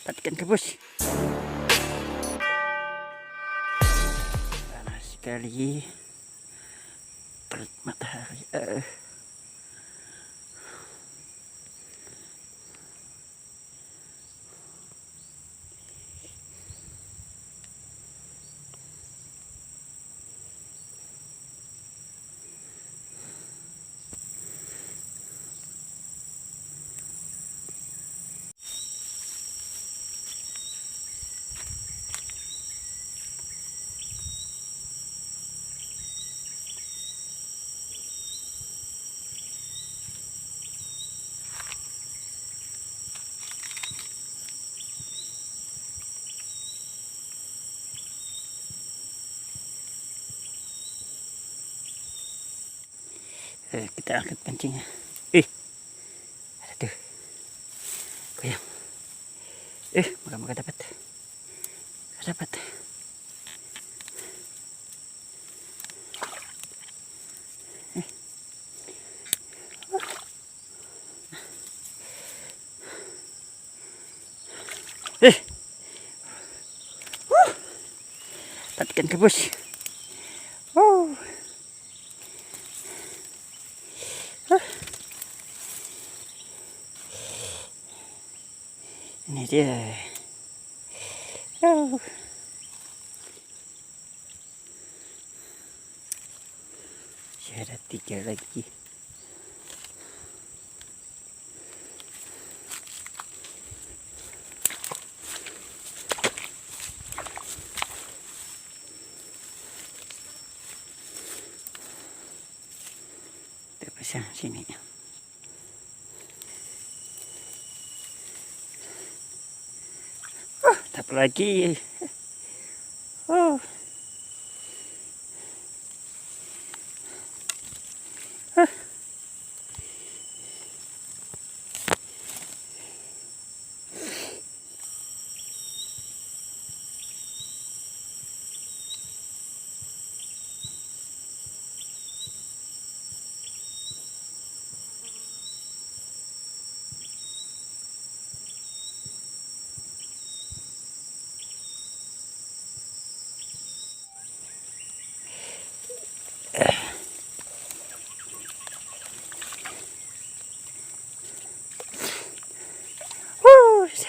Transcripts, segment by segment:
Dapatkan gabus. Panas sekali terik matahari. Kita angkat pancingnya. Ada tuh. Goyang. Moga-moga dapat. Dapat. Dapatkan gabus. Ini dia. Ada 3 lagi. Kita pasang sini. Dapat lagi.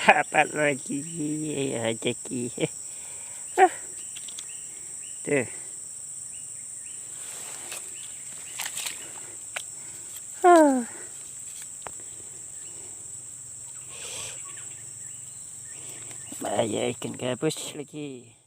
Dapat lagi rezeki. Tuh. Bahaya ikan gabus lagi.